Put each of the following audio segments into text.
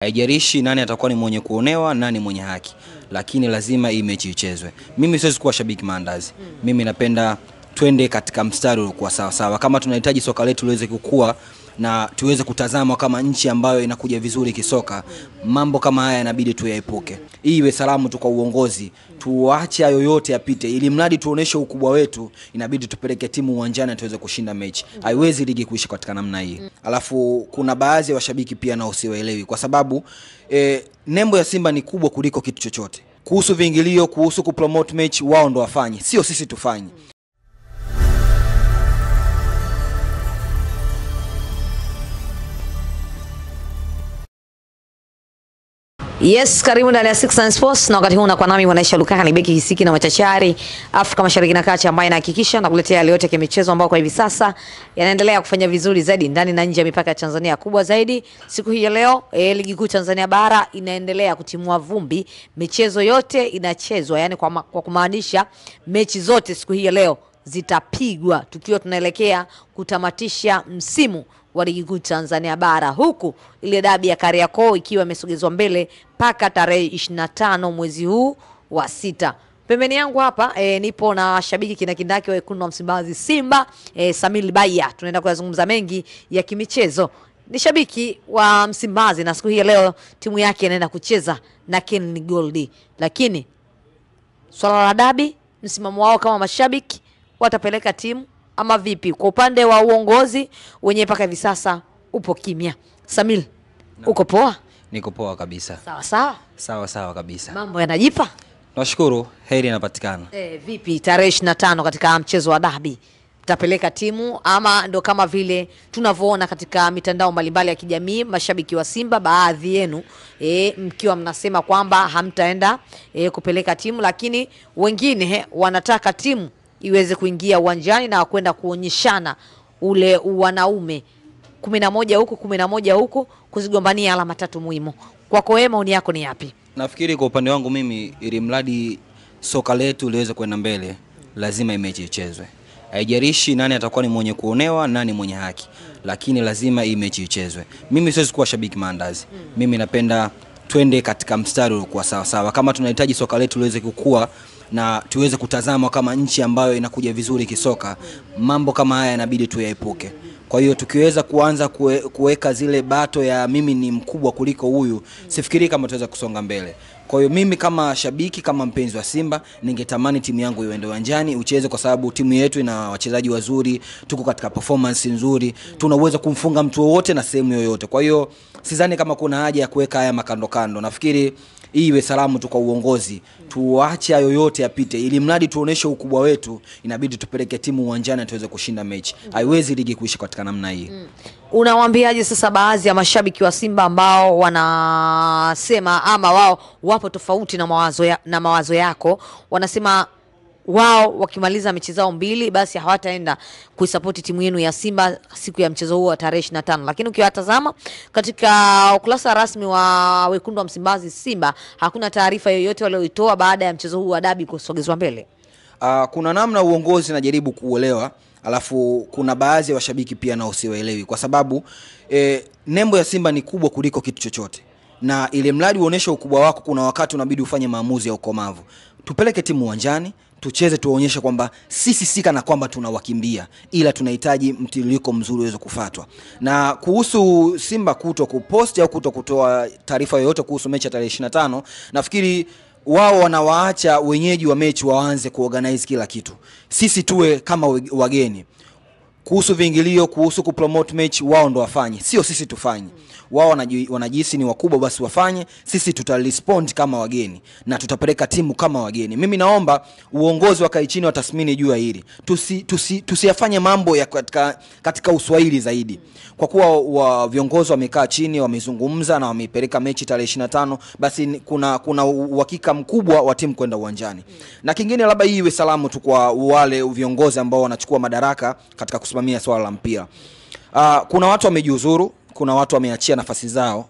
Haijalishi nani atakuwa ni mwenye kuonewa, nani mwenye haki, lakini lazima hii mechi ichezwe. Mimi siwezi kuwa shabiki maandazi. Mimi napenda twende katika mstari uliokuwa sawa sawa. Kama tunahitaji soka letu liweze kukua na tuweze kutazama kama nchi ambayo inakuja vizuri kisoka, mambo kama haya inabidi tuyaepuke. Hii iwe salamu tu kwa uongozi, tuache hayo yote yapite, ili mradi tuoneshe ukubwa wetu. Inabidi tupeleke timu uwanjani tuweze kushinda mechi. Haiwezi ligi kuisha katika namna hii. Alafu kuna baadhi ya washabiki pia nao siwaelewi, kwa sababu nembo ya Simba ni kubwa kuliko kitu chochote. Kuhusu viingilio, kuhusu kupromote mechi, wao ndo wafanye, sio sisi tufanye. Yes, karibu ndani ya 6 Sports, na wakati huu unakuwa nami Mwanaisha Lukaka, ni beki hisiki na machachari Afrika Mashariki na Kati, ambaye anahakikisha na kuletea yale yote ya michezo ambayo kwa hivi sasa yanaendelea kufanya vizuri zaidi ndani na nje ya mipaka ya Tanzania. Kubwa zaidi siku hii ya leo, ligi kuu Tanzania bara inaendelea kutimua vumbi, michezo yote inachezwa, yani kwa kumaanisha mechi zote siku hii ya leo zitapigwa tukiwa tunaelekea kutamatisha msimu wa ligi kuu Tanzania bara, huku ile dabi ya Kariakoo ikiwa imesogezwa mbele mpaka tarehe 25 mwezi huu wa 6. Pembeni yangu hapa nipo na shabiki kinakindaki wa Wekundu wa Msimbazi Simba, Samil Baya. Tunaenda kuzungumza mengi ya kimichezo. Ni shabiki wa Msimbazi na siku hii leo timu yake inaenda kucheza na Ken Gold. Lakini swala la dabi, msimamo wao kama mashabiki, watapeleka timu ama vipi? Kwa upande wa uongozi wenyewe paka hivi sasa upo kimya. Samil, uko poa? Niko poa kabisa. Sawa sawa? Sawa sawa kabisa. Mambo yanajipa? Nashukuru, heri inapatikana. Vipi tarehe 25 katika mchezo wa dabi? Mtapeleka timu ama ndo kama vile tunavyoona katika mitandao mbalimbali ya kijamii, mashabiki wa Simba baadhi yenu mkiwa mnasema kwamba hamtaenda kupeleka timu, lakini wengine wanataka timu iweze kuingia uwanjani na kwenda kuonyeshana ule wanaume 11 huku 11 huku, kuzigombania alama 3 muhimu. Kwako wewe maoni yako ni yapi? Nafikiri kwa upande wangu mimi, ili mradi soka letu liweze kwenda mbele, lazima mechi ichezwe. Haijalishi nani atakuwa ni mwenye kuonewa, nani mwenye haki, lakini lazima hii mechi ichezwe. Mimi siwezi kuwa shabiki maandazi. Mimi napenda twende katika mstari uliokuwa sawa sawa. Kama tunahitaji soka letu liweze kukua na tuweze kutazama kama nchi ambayo inakuja vizuri kisoka, mambo kama haya inabidi tuyaepuke. Kwa hiyo tukiweza kuanza kuweka zile bato ya mimi ni mkubwa kuliko huyu, sifikiri kama tutaweza kusonga mbele. Kwa hiyo mimi kama shabiki, kama mpenzi wa Simba, ningetamani timu yangu iende uwanjani ucheze, kwa sababu timu yetu ina wachezaji wazuri, tuko katika performance nzuri, tunaweza kumfunga mtu wote na sehemu yoyote. Kwa hiyo sidhani kama kuna haja ya kuweka haya makando kando. Nafikiri hii iwe salamu tu kwa uongozi, tuache hayo yote yapite, ili mradi tuoneshe ukubwa wetu. Inabidi tupeleke timu uwanjani tuweze kushinda mechi. Haiwezi ligi kuisha katika namna hii. Unawaambiaje sasa baadhi ya mashabiki wa Simba ambao wanasema ama wao wapo tofauti na mawazo yako, wanasema wao wakimaliza mechi zao 2 basi hawataenda kuisupport timu yenu ya Simba siku ya mchezo huo wa tarehe 25, lakini ukiwatazama katika ukurasa rasmi wa Wekundu wa Msimbazi Simba hakuna taarifa yoyote walioitoa baada ya mchezo huu wa dabi kusogezwa mbele? Kuna namna uongozi unajaribu kuelewa, alafu kuna baadhi ya washabiki pia nao siwaelewi, kwa sababu nembo ya Simba ni kubwa kuliko kitu chochote, na ile mradi uoneshe ukubwa wako, kuna wakati unabidi ufanye maamuzi ya ukomavu. Tupeleke timu uwanjani, tucheze, tuonyeshe kwamba sisi sika na kwamba tunawakimbia, ila tunahitaji mtiririko mzuri uweze kufuatwa. Na kuhusu Simba kuto kupost au kuto kutoa taarifa yoyote kuhusu mechi ya tarehe 25, nafikiri wao wanawaacha wenyeji wa mechi waanze kuorganize kila kitu. Sisi tuwe kama wageni. Kuhusu viingilio, kuhusu kupromote mechi, wao ndo wafanye, sio sisi tufanye. Wao wanajisi ni wakubwa, basi wafanye. Sisi tutarespond kama wageni na tutapeleka timu kama wageni. Mimi naomba uongozi wakae chini watathmini juu ya hili. Tusiyafanye mambo ya katika uswahili zaidi. Kwa kuwa viongozi wamekaa chini, wamezungumza na wamepeleka mechi tarehe 25, basi kuna uhakika mkubwa wa timu kwenda uwanjani. Na kingine labda hii iwe salamu tu kwa wale viongozi ambao wanachukua madaraka katika kusimamia swala la mpira. Kuna watu wamejiuzuru, kuna watu wameachia nafasi zao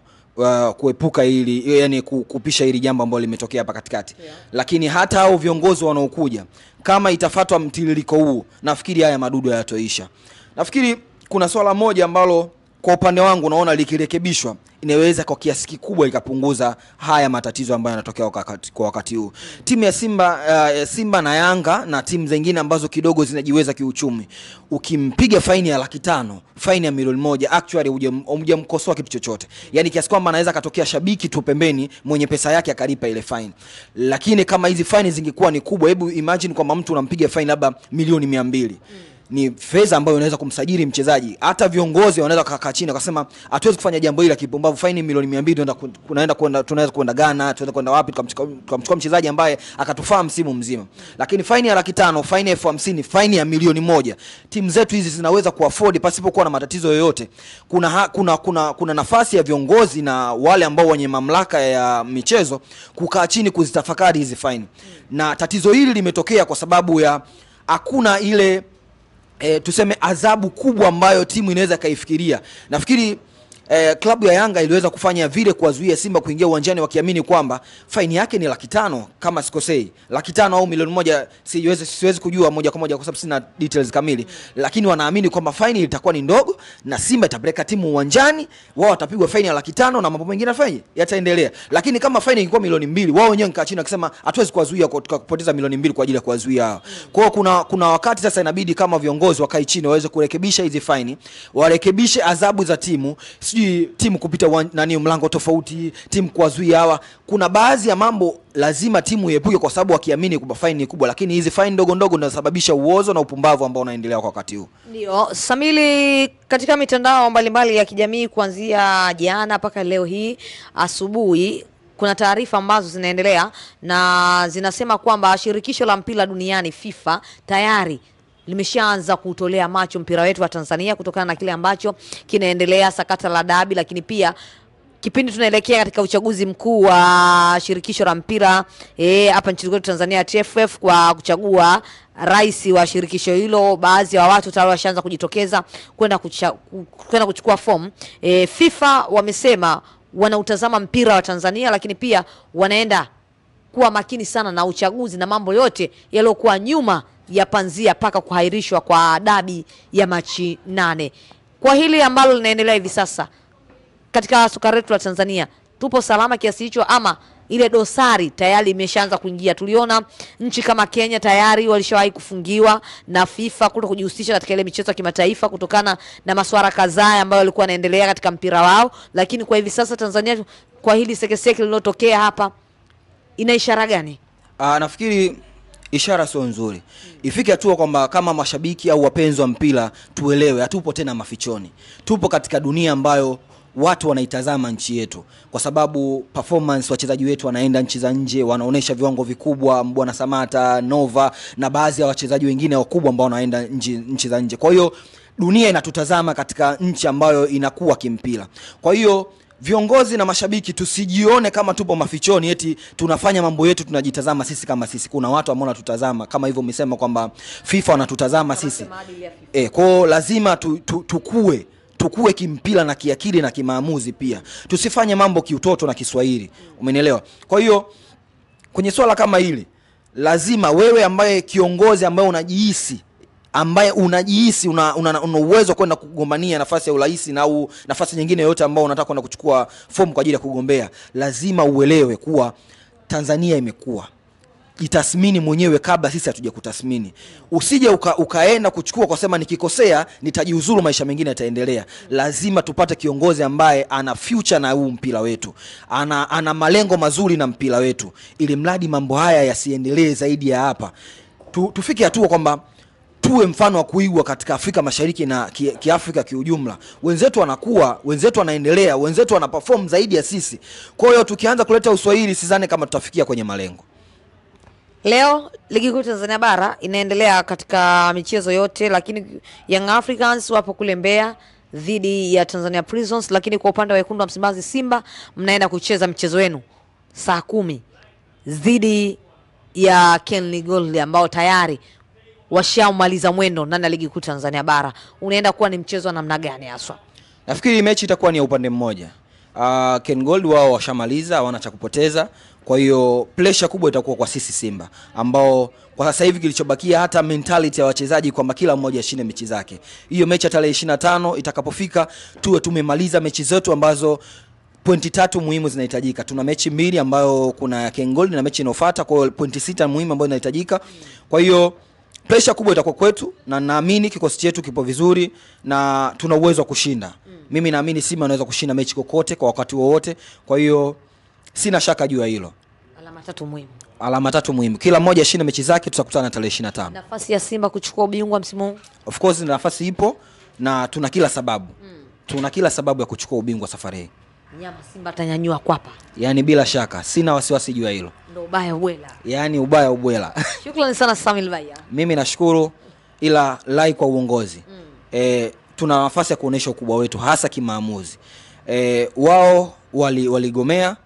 kuepuka hili, yani kupisha hili jambo ambalo limetokea hapa katikati. Lakini hata hao viongozi wanaokuja, kama itafuatwa mtiririko huu, nafikiri haya madudu hayatoisha. Nafikiri kuna swala moja ambalo kwa upande wangu naona likirekebishwa inaweza kwa kiasi kikubwa ikapunguza haya matatizo ambayo yanatokea kwa wakati huu. Timu ya Simba na Yanga na timu zingine ambazo kidogo zinajiweza kiuchumi, ukimpiga faini ya 500,000, faini ya milioni 1, actually hujamkosoa kitu chochote. Yaani kiasi kwamba anaweza katokea shabiki tu pembeni mwenye pesa yake akalipa ile faini. Lakini kama hizi faini zingekuwa ni kubwa, hebu imagine kwamba mtu unampiga faini labda milioni 200. Ni fedha ambayo inaweza kumsajili mchezaji. Hata viongozi wanaweza kukaa chini wakasema hatuwezi kufanya jambo hili la kipumbavu, faini milioni 200 tunaweza kwenda Ghana, tunaweza kwenda wapi tukamchukua mchezaji ambaye akatufaa msimu mzima. Lakini faini ya 500,000, faini ya 50,000, faini ya milioni 1, timu zetu hizi zinaweza kuafford pasipokuwa na matatizo yoyote. Kuna nafasi ya viongozi na wale ambao wenye mamlaka ya michezo kukaa chini kuzitafakari hizi faini. Na tatizo hili limetokea kwa sababu ya hakuna ile tuseme adhabu kubwa ambayo timu inaweza kaifikiria. Nafikiri klabu ya Yanga iliweza kufanya vile kuwazuia Simba kuingia uwanjani wakiamini kwamba faini yake ni 500,000 kama sikosei. 500,000 au milioni 1 siwezi kujua moja kwa moja kwa sababu sina details kamili. Lakini wanaamini kwamba faini itakuwa ni ndogo na Simba itapeleka timu uwanjani, wao watapigwa faini ya 500,000 na mambo mengine faini yataendelea. Lakini kama faini ingekuwa milioni 2, wao wenyewe nkaa chini wakisema hatuwezi kuwazuia kupoteza milioni 2 kwa ajili ya kuwazuia hao. Kwa hiyo kuna wakati sasa inabidi kama viongozi wakae chini waweze kurekebisha hizi faini, warekebishe adhabu za timu, timu kupita mlango tofauti, timu kuwazuia hawa. Kuna baadhi ya mambo lazima timu iepuke kwa sababu wakiamini kwamba faini ni kubwa, lakini hizi faini ndogo ndogo zinasababisha uozo na upumbavu ambao unaendelea kwa wakati huu. Ndio, Samili, katika mitandao mbalimbali ya kijamii kuanzia jana mpaka leo hii asubuhi kuna taarifa ambazo zinaendelea na zinasema kwamba shirikisho la mpira duniani FIFA tayari limeshaanza kutolea macho mpira wetu wa Tanzania kutokana na kile ambacho kinaendelea, sakata la dabi, lakini pia kipindi tunaelekea katika uchaguzi mkuu wa shirikisho la mpira hapa nchini kwetu Tanzania TFF kwa kuchagua rais wa shirikisho hilo. Baadhi ya watu tayari washaanza kujitokeza kwenda kuchukua fomu. FIFA wamesema wanautazama mpira wa Tanzania, lakini pia wanaenda kuwa makini sana na uchaguzi na mambo yote yaliyokuwa nyuma ya panzia paka kuhairishwa kwa dabi ya Machi 8. Kwa hili ambalo linaendelea hivi sasa katika soka letu la Tanzania, tupo salama kiasi hicho ama ile dosari tayari imeshaanza kuingia? Tuliona nchi kama Kenya tayari walishawahi kufungiwa na FIFA kuto kujihusisha katika ile michezo ya kimataifa kutokana na masuala kadhaa ambayo yalikuwa yanaendelea katika mpira wao. Lakini kwa hivi sasa Tanzania, kwa hili sekeseke lililotokea hapa, ina ishara gani? Nafikiri ishara sio nzuri. Ifike hatua kwamba kama mashabiki au wapenzi wa mpira tuelewe, hatupo tena mafichoni. Tupo katika dunia ambayo watu wanaitazama nchi yetu kwa sababu performance wachezaji wetu wanaenda nchi za nje, wanaonesha viwango vikubwa, Mbwana Samata, Nova na baadhi ya wachezaji wengine wakubwa ambao wanaenda nchi za nje. Kwa hiyo dunia inatutazama katika nchi ambayo inakuwa kimpira. Kwa hiyo viongozi na mashabiki tusijione kama tupo mafichoni eti tunafanya mambo yetu tunajitazama sisi kama sisi. Kuna watu ambao wanatutazama kama hivyo umesema kwamba FIFA wanatutazama sisi. Kwa lazima tukue kimpira na kiakili na kimaamuzi pia. Tusifanye mambo kiutoto na Kiswahili. Umenielewa? Kwa hiyo kwenye swala kama hili lazima wewe ambaye kiongozi ambaye unajihisi una uwezo kwenda kugombania nafasi ya urais na au nafasi nyingine yote ambayo unataka kwenda kuchukua fomu kwa ajili ya kugombea, lazima uelewe kuwa Tanzania imekuwa. Jitathmini mwenyewe kabla sisi hatuja kutathmini. Usije ukaenda kuchukua kwa sema nikikosea nitajiuzuru, maisha mengine yataendelea. Lazima tupate kiongozi ambaye ana future na huu mpira wetu. Ana malengo mazuri na mpira wetu. Ili mradi mambo haya yasiendelee zaidi ya hapa. Tufike hatua kwamba tuwe mfano wa kuigwa katika Afrika Mashariki na kiafrika kiujumla. Wenzetu wanakuwa, wenzetu wanaendelea, wenzetu wanaperform zaidi ya sisi. Kwa hiyo tukianza kuleta uswahili sidhani kama tutafikia kwenye malengo. Leo ligi kuu Tanzania bara inaendelea katika michezo yote, lakini Young Africans wapo kule Mbeya dhidi ya Tanzania Prisons, lakini kwa upande wa wekundu wa Msimbazi Simba mnaenda kucheza mchezo wenu saa 10 dhidi ya Kenley Gold ambao tayari washaumaliza mwendo ndani ya ligi kuu Tanzania bara. Unaenda kuwa ni mchezo wa namna gani haswa? Nafikiri mechi itakuwa ni ya upande mmoja. Ken Gold wao washamaliza, hawana cha kupoteza. Kwa hiyo pressure kubwa itakuwa kwa sisi Simba, ambao kwa sasa hivi kilichobakia hata mentality ya wachezaji kwamba kila mmoja ashinde mechi zake. Hiyo mechi ya tarehe 25 itakapofika tuwe tumemaliza mechi zetu ambazo pointi 3 muhimu zinahitajika. Tuna mechi 2 ambayo kuna Ken Gold na mechi inofuata, kwa hiyo pointi 6 muhimu ambazo zinahitajika. Kwa hiyo pressure kubwa itakuwa kwetu, na naamini kikosi chetu kipo vizuri na tuna uwezo wa kushinda. Mimi naamini Simba anaweza kushinda mechi kokote kwa wakati wowote. Kwa hiyo sina shaka juu ya hilo. Alama 3 muhimu. Kila mmoja ashinde mechi zake, tutakutana tarehe 25. Nafasi ya Simba kuchukua ubingwa msimu huu? Of course nafasi ipo na tuna kila sababu. Tuna kila sababu ya kuchukua ubingwa safari hii. Nyama Simba atanyanyua kwapa. Yaani bila shaka, sina wasiwasi juu ya hilo. Ndio ubaya ubwela. Yaani ubaya ubwela. Shukrani sana Samil Baya. Mimi nashukuru, ila lai kwa uongozi. Tuna nafasi ya kuonesha ukubwa wetu hasa kimaamuzi. Wao waligomea,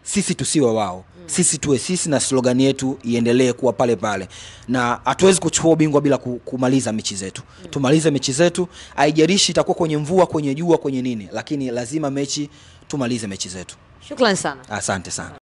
sisi tusiwe wao. Sisi tuwe sisi na slogan yetu iendelee kuwa pale pale. Na hatuwezi kuchukua ubingwa bila kumaliza mechi zetu. Tumalize mechi zetu, haijalishi itakuwa kwenye mvua, kwenye jua, kwenye nini, lakini lazima tumalize mechi zetu. Shukrani sana. Asante sana.